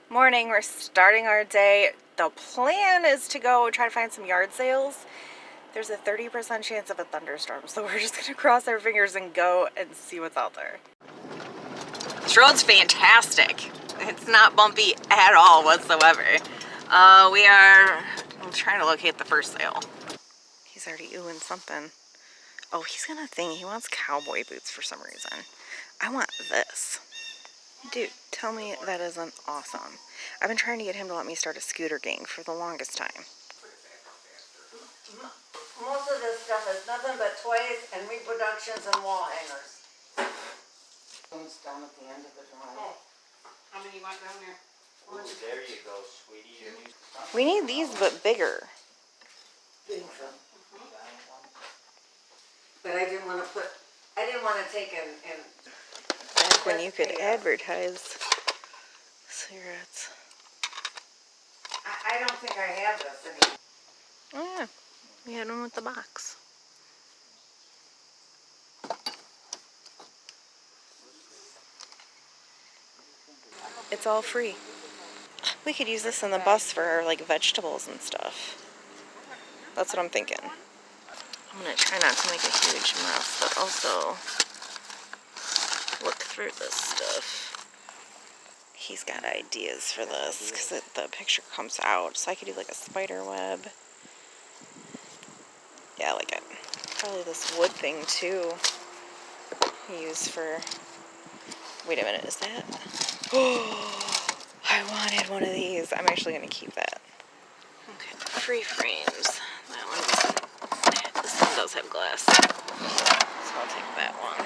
Morning, we're starting our day. The plan is to go try to find some yard sales. There's a 30% chance of a thunderstorm, so we're just gonna cross our fingers and go and see what's out there. This road's fantastic. It's not bumpy at all whatsoever. I'm trying to locate the first sale. He's already oohing something. Oh, he's gonna think he wants cowboy boots for some reason. I want this. Dude, tell me that isn't awesome. I've been trying to get him to let me start a scooter gang for the longest time. Most of this stuff is nothing but toys and reproductions and wall hangers. It's down at the end of the drive. Oh, how many you want down there? Ooh, there you go, sweetie. We need these, but bigger. But I didn't want to take and Back when you could advertise cigarettes. I don't think I have this anymore. Oh yeah, we had one with the box. It's all free. We could use this in the bus for like vegetables and stuff. That's what I'm thinking. I'm gonna try not to make a huge mess, but also look through this stuff. He's got ideas for this because the picture comes out, so I could do like a spider web. Yeah, I like it. Probably this wood thing too. Use for. Wait a minute, is that? Oh, I wanted one of these. I'm actually gonna keep that. Okay, free frames. That one. This one does have glass, so I'll take that one.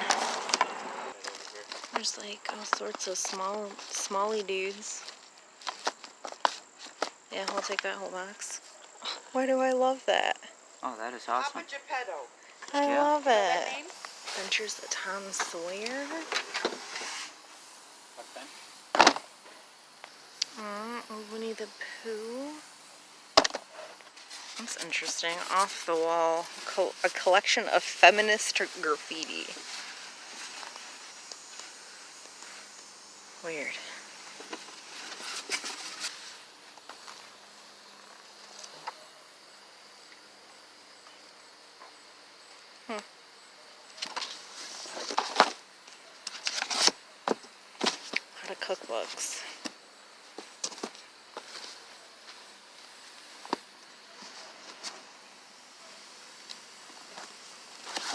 There's like all sorts of smally dudes. Yeah, I'll take that whole box. Why do I love that? Oh, that is awesome. I Yeah. love it. Adventures of Tom Sawyer. Winnie the Pooh. That's interesting. Off the wall. A collection of feminist graffiti. Weird. A lot of cookbooks.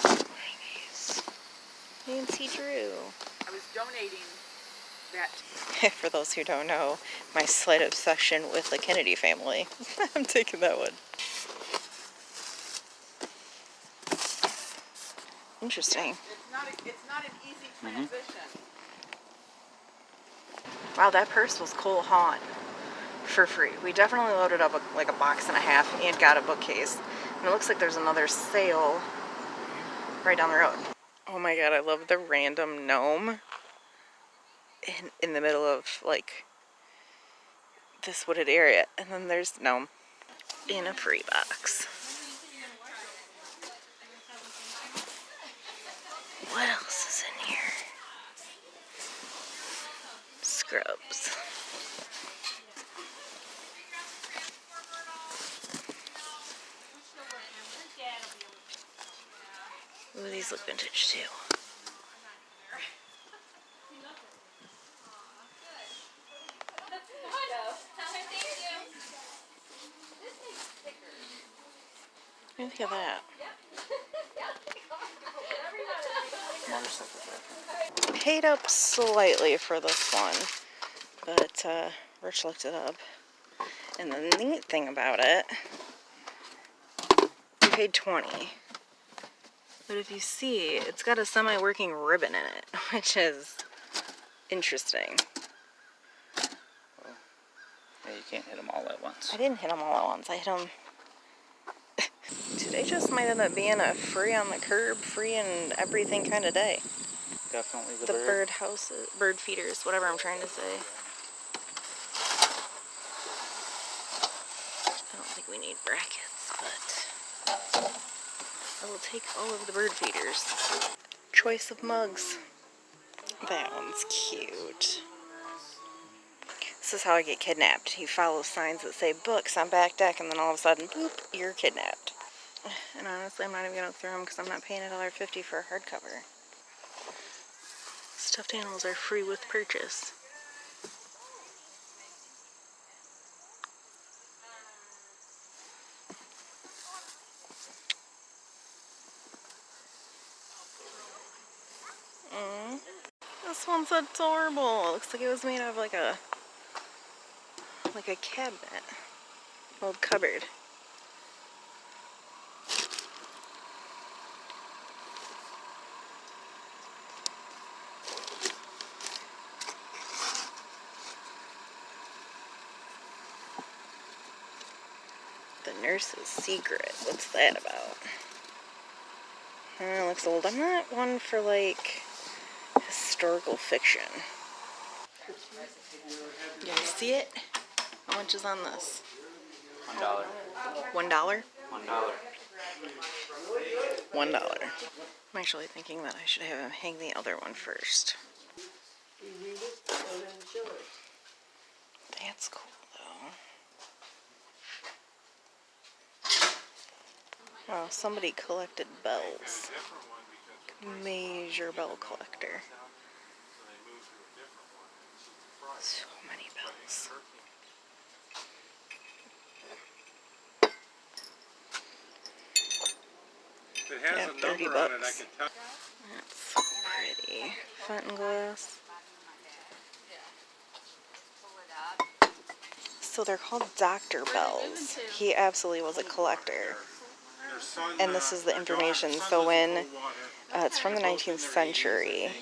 What are these? Nancy Drew. I was donating that. For those who don't know, my slight obsession with the Kennedy family. I'm taking that one. Interesting. It's not an easy transition. Wow, that purse was cool hauling for free. We definitely loaded up like a box and a half and got a bookcase. And it looks like there's another sale right down the road. Oh my god, I love the random gnome in the middle of like this wooded area. And then there's gnome in a free box. What else is in here? Scrubs. Ooh, these look vintage too. Look at that. Paid up slightly for this one, but Rich looked it up. And the neat thing about it, we paid $20. But if you see, it's got a semi-working ribbon in it, which is interesting. Well, yeah, you can't hit them all at once. I didn't hit them all at once. I hit them. Today just might end up being a free on the curb, free and everything kind of day. Definitely The bird houses, bird feeders, whatever I'm trying to say. I don't think we need brackets, but I will take all of the bird feeders. Choice of mugs. That one's cute. This is how I get kidnapped. You follow signs that say books on back deck, and then all of a sudden, boop, you're kidnapped. And honestly, I'm not even going to throw them because I'm not paying $1.50 for a hardcover. Stuffed animals are free with purchase. This one's adorable. It looks like it was made of like a cabinet. Old cupboard. The Nurse's Secret. What's that about? It looks old. I'm not one for like historical fiction. You guys see it? How much is on this? $1. $1? $1. $1. I'm actually thinking that I should have him hang the other one first. That's cool though. Oh, somebody collected bells. Major bell collector. So many bells. If it has Yeah, a 30 number on it, I bucks. can tell. That's so pretty. Fountain glass. So they're called Dr. Bells. He absolutely was a collector. Their son, And this is the their information. daughter's So son when lives in Coldwater. it's from the They're both in 19th their 80s, century, and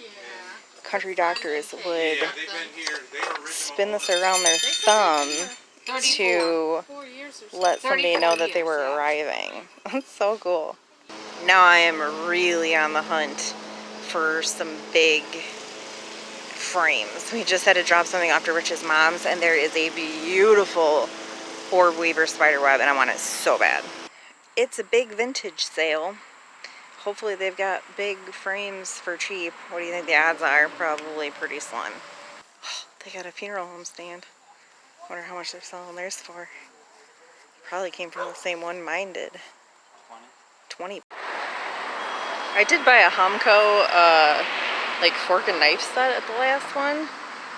country doctors would yeah, they've been here. They were original spin this owners. around their thumb to let somebody know that they were arriving. That's so cool. Now I am really on the hunt for some big frames. We just had to drop something off to Rich's mom's, and there is a beautiful orb weaver spider web, and I want it so bad. It's a big vintage sale. Hopefully they've got big frames for cheap. What do you think the odds are? Probably pretty slim. They got a funeral home stand. Wonder how much they're selling theirs for. Probably came from the same one mine did. 20. I did buy a Humco like fork and knife set at the last one,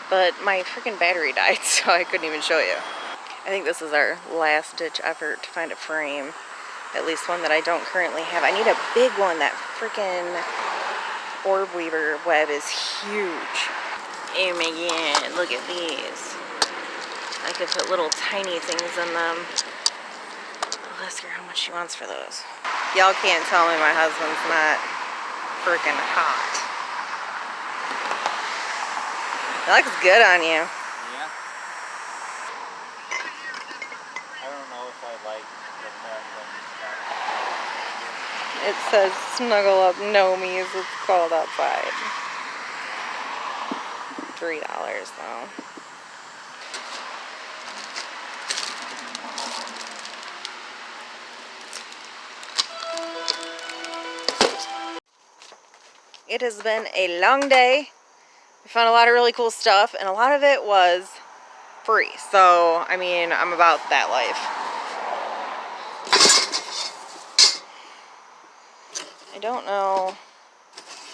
but my freaking battery died, so I couldn't even show you. I think this is our last ditch effort to find a frame. At least one that I don't currently have. I need a big one. That freaking orb weaver web is huge. Oh my god, look at these. I could put little tiny things in them. I'll ask her how much she wants for those. Y'all can't tell me my husband's not freaking hot. That looks good on you. Yeah. I don't know if I like the fact that It says snuggle up nomies. It's cold outside. $3 though. It has been a long day. We found a lot of really cool stuff, and a lot of it was free. So, I mean, I'm about that life. I don't know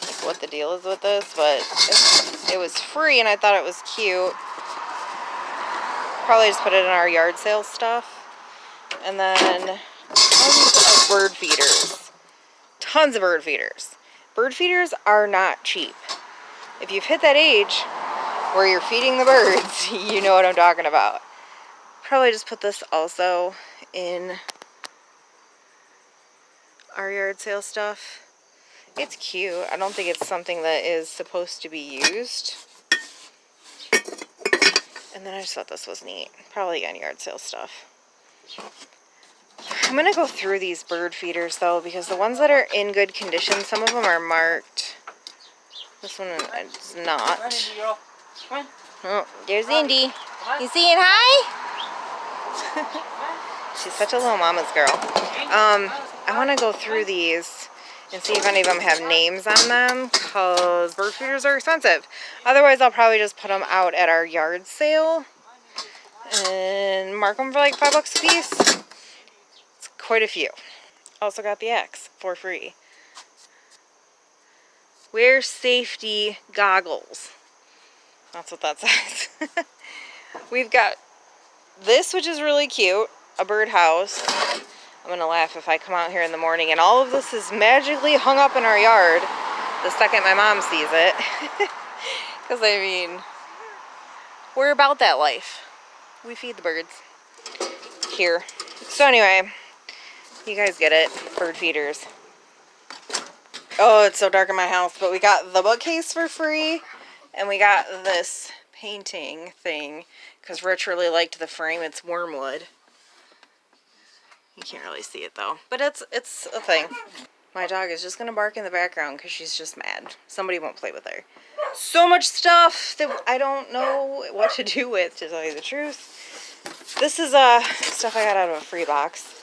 like, what the deal is with this, but it was free, and I thought it was cute. Probably just put it in our yard sale stuff. And then tons of bird feeders. Tons of bird feeders. Bird feeders are not cheap. If you've hit that age where you're feeding the birds, you know what I'm talking about. Probably just put this also in our yard sale stuff. It's cute. I don't think it's something that is supposed to be used. And then I just thought this was neat. Probably again yard sale stuff. I'm gonna go through these bird feeders though, because the ones that are in good condition, some of them are marked. This one is not. Oh, there's Indy. You saying hi? She's such a little mama's girl. I want to go through these and see if any of them have names on them, because bird feeders are expensive. Otherwise, I'll probably just put them out at our yard sale. and mark them for like $5 a piece. It's quite a few. Also got the X for free. Wear safety goggles. That's what that says. We've got this, which is really cute, a birdhouse. I'm gonna laugh if I come out here in the morning and all of this is magically hung up in our yard the second my mom sees it. Because I mean, we're about that life. We feed the birds here. So anyway, you guys get it, bird feeders. Oh, it's so dark in my house, but we got the bookcase for free, and we got this painting thing, because Rich really liked the frame. It's wormwood. You can't really see it, though, but it's a thing. My dog is just going to bark in the background, because she's just mad. Somebody won't play with her. So much stuff that I don't know what to do with, to tell you the truth. This is stuff I got out of a free box.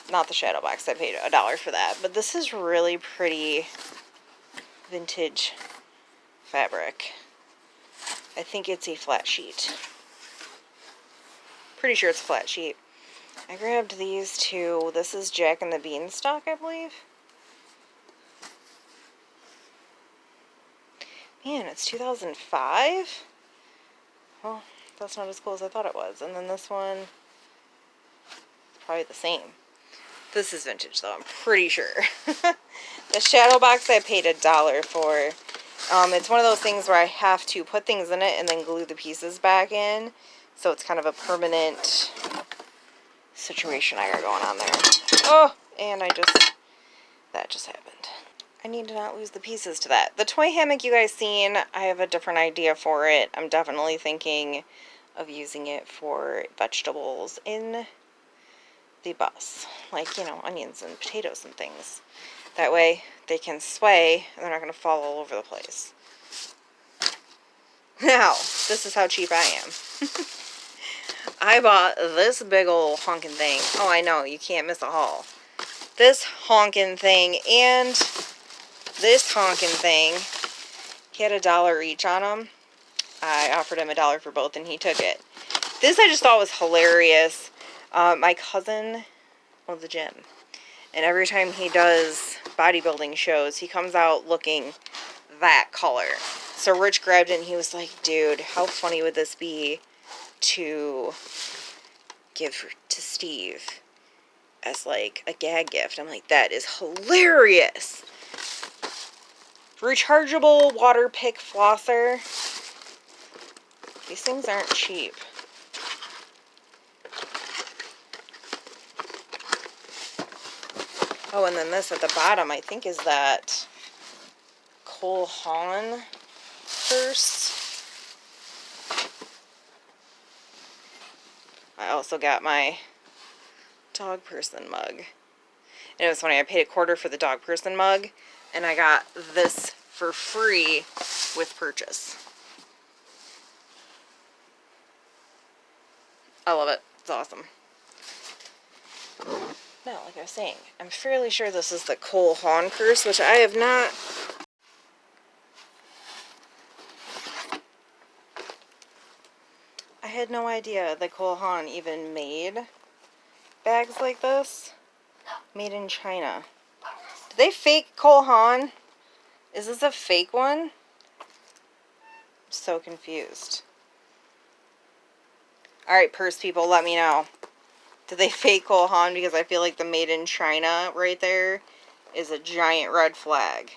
Not the shadow box, I paid $1 for that. But this is really pretty vintage fabric. I think it's a flat sheet. Pretty sure it's a flat sheet. I grabbed these two. This is Jack and the Beanstalk, I believe. Man, it's 2005? Well, that's not as cool as I thought it was. And then this one, probably the same. This is vintage, though, I'm pretty sure. The shadow box I paid $1 for. It's one of those things where I have to put things in it and then glue the pieces back in. So it's kind of a permanent situation I got going on there. Oh, and that just happened. I need to not lose the pieces to that. The toy hammock you guys seen, I have a different idea for it. I'm definitely thinking of using it for vegetables in the bus, like, you know, onions and potatoes and things. That way they can sway and they're not going to fall all over the place. Now, this is how cheap I am. I bought this big old honkin' thing. Oh, I know, you can't miss a haul. This honkin' thing and this honkin' thing, he had $1 each on them. I offered him $1 for both and he took it. This I just thought was hilarious. My cousin owns a gym, and every time he does bodybuilding shows, he comes out looking that color. So Rich grabbed it and he was like, dude, how funny would this be to give to Steve as like a gag gift? I'm like, that is hilarious. Rechargeable water pick flosser. These things aren't cheap. Oh, and then this at the bottom, I think, is that Cole Haan purse. I also got my dog person mug. And it was funny, I paid $0.25 for the dog person mug, and I got this for free with purchase. I love it. It's awesome. Now, like I was saying, I'm fairly sure this is the Cole Haan purse, which I have not. I had no idea that Cole Haan even made bags like this. Made in China. Did they fake Cole Haan? Is this a fake one? I'm so confused. Alright, purse people, let me know. Did they fake Cole Haan? Because I feel like the made in China right there is a giant red flag.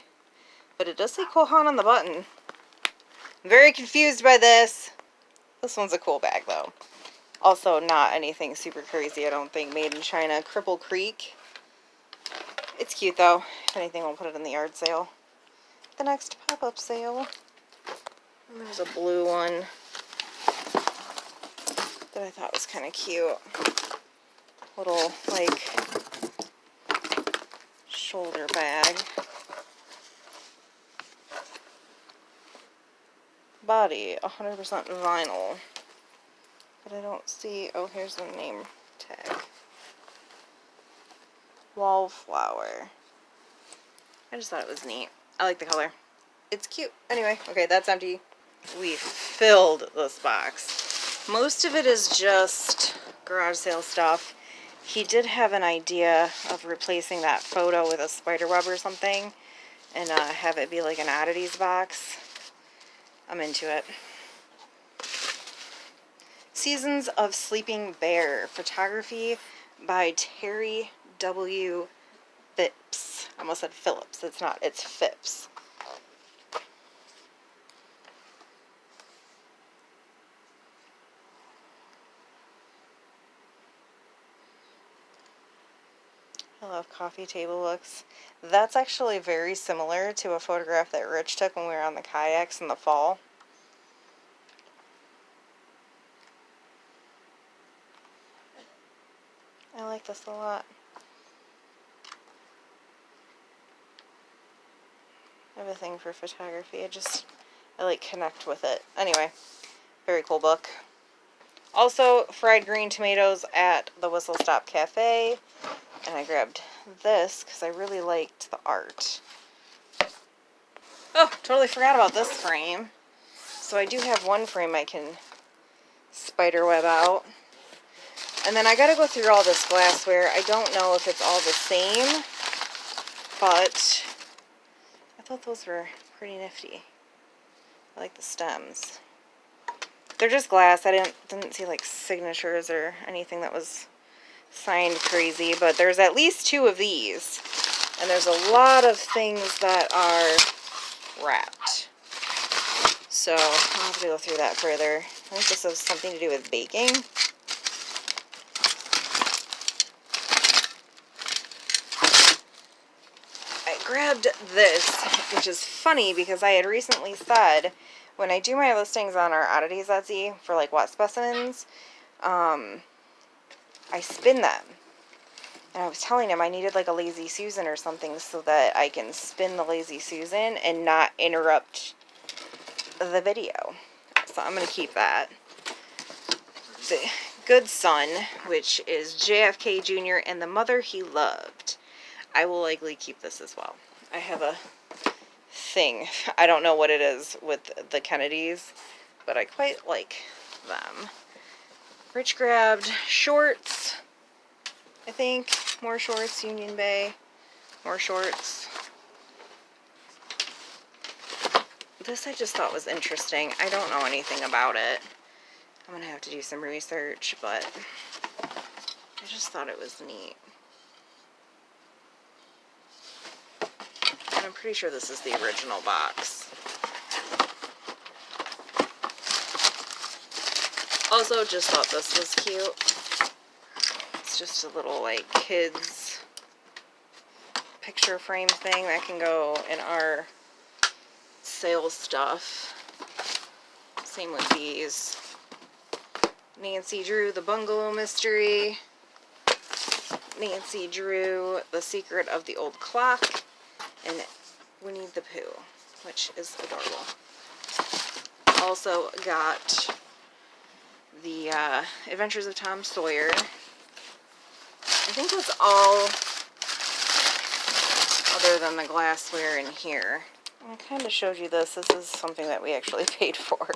But it does say Cole Haan on the button. I'm very confused by this. This one's a cool bag, though. Also, not anything super crazy, I don't think. Made in China. Cripple Creek. It's cute, though. If anything, we'll put it in the yard sale. The next pop-up sale. And there's a blue one that I thought was kind of cute. Little, like, shoulder bag. Body, 100% vinyl. But I don't see, oh, here's the name tag. Wallflower. I just thought it was neat. I like the color. It's cute. Anyway, okay, that's empty. We filled this box. Most of it is just garage sale stuff. He did have an idea of replacing that photo with a spider web or something and have it be like an oddities box. I'm into it. Seasons of Sleeping Bear, photography by Terry W. Phipps. I almost said Phillips. It's not. It's Phipps. I love coffee table looks. That's actually very similar to a photograph that Rich took when we were on the kayaks in the fall. I like this a lot. I have a thing for photography. I like connect with it. Anyway, very cool book. Also, fried green tomatoes at the Whistle Stop Cafe. And I grabbed this because I really liked the art. Oh, totally forgot about this frame. So I do have one frame I can spiderweb out. And then I gotta go through all this glassware. I don't know if it's all the same, but I thought those were pretty nifty. I like the stems. They're just glass. I didn't see like signatures or anything that was signed crazy, but there's at least 2 of these. And there's a lot of things that are wrapped. So I'll have to go through that further. I think this has something to do with baking. I grabbed this, which is funny because I had recently said when I do my listings on our oddities Etsy for like wet specimens, I spin them. And I was telling him I needed like a Lazy Susan or something so that I can spin the Lazy Susan and not interrupt the video. So I'm going to keep that. The Good Son, which is JFK Jr. and the Mother He Loved. I will likely keep this as well. I have a thing. I don't know what it is with the Kennedys, but I quite like them. Rich grabbed shorts. I think more shorts, Union Bay, more shorts. This I just thought was interesting. I don't know anything about it. I'm gonna have to do some research, but I just thought it was neat. And I'm pretty sure this is the original box. Also, just thought this was cute. It's just a little, like, kids picture frame thing that can go in our sales stuff. Same with these. Nancy Drew, The Bungalow Mystery. Nancy Drew, The Secret of the Old Clock. And Winnie the Pooh, which is adorable. Also got the Adventures of Tom Sawyer. I think that's all other than the glassware in here. I kind of showed you this. This is something that we actually paid for.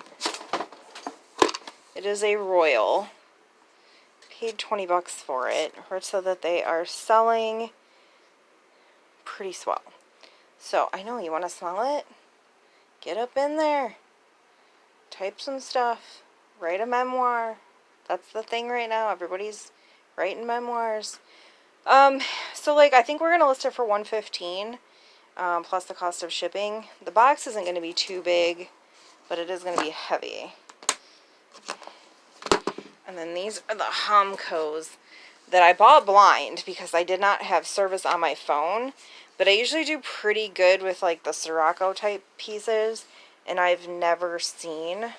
It is a Royal. Paid 20 bucks for it. Heard so that they are selling pretty swell. So, I know you want to smell it? Get up in there. Type some stuff. Write a memoir. That's the thing right now. Everybody's writing memoirs. So like I think we're gonna list it for $115, plus the cost of shipping. The box isn't gonna be too big, but it is gonna be heavy. And then these are the Homcos that I bought blind because I did not have service on my phone. But I usually do pretty good with like the Sirocco type pieces, and I've never seen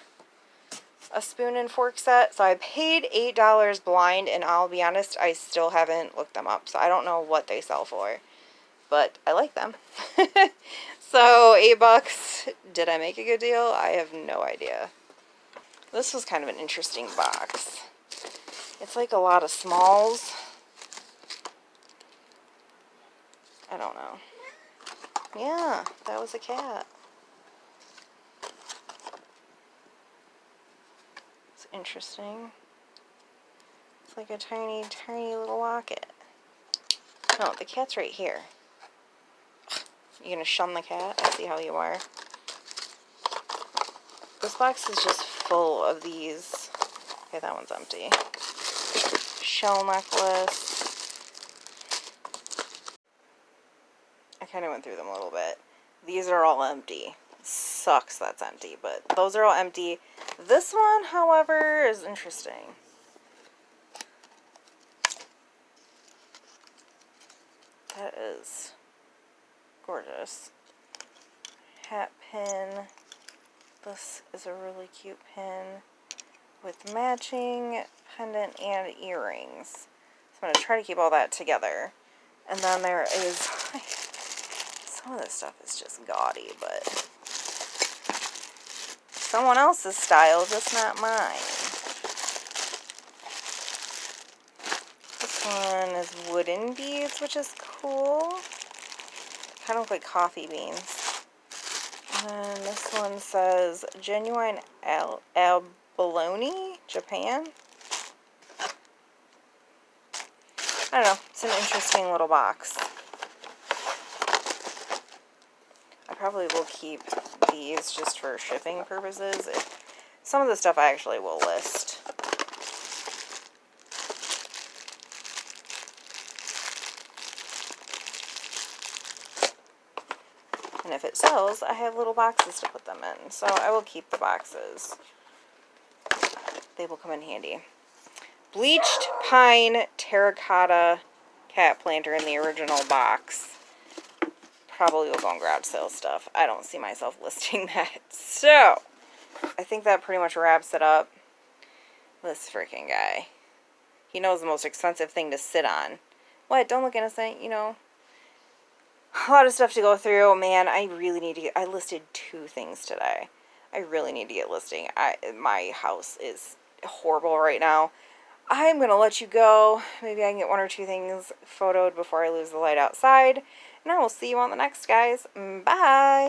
a spoon and fork set. So I paid $8 blind, and I'll be honest, I still haven't looked them up. So I don't know what they sell for, but I like them. So $8. Did I make a good deal? I have no idea. This was kind of an interesting box. It's like a lot of smalls. I don't know. Yeah, that was a cat. It's interesting. It's like a tiny, tiny little locket. No, the cat's right here. You gonna shun the cat? I see how you are. This box is just full of these. Okay, that one's empty. Shell necklace. I kind of went through them a little bit. These are all empty. Sucks that's empty, but those are all empty. This one, however, is interesting. That is gorgeous. Hat pin. This is a really cute pin with matching pendant and earrings. So I'm going to try to keep all that together. And then there is, some of this stuff is just gaudy, but someone else's style, just not mine. This one is wooden beads, which is cool. Kind of look like coffee beans. And this one says Genuine Abalone, Japan. I don't know. It's an interesting little box. I probably will keep these just for shipping purposes. Some of the stuff I actually will list. And if it sells, I have little boxes to put them in. So I will keep the boxes. They will come in handy. Bleached pine terracotta cat planter in the original box. Probably will go on garage sale stuff. I don't see myself listing that. So, I think that pretty much wraps it up. This freaking guy. He knows the most expensive thing to sit on. What? Don't look innocent, you know. A lot of stuff to go through. Man, I really need to get... I listed 2 things today. I really need to get listing. My house is horrible right now. I'm going to let you go. Maybe I can get 1 or 2 things photoed before I lose the light outside. And I will see you on the next, guys. Bye!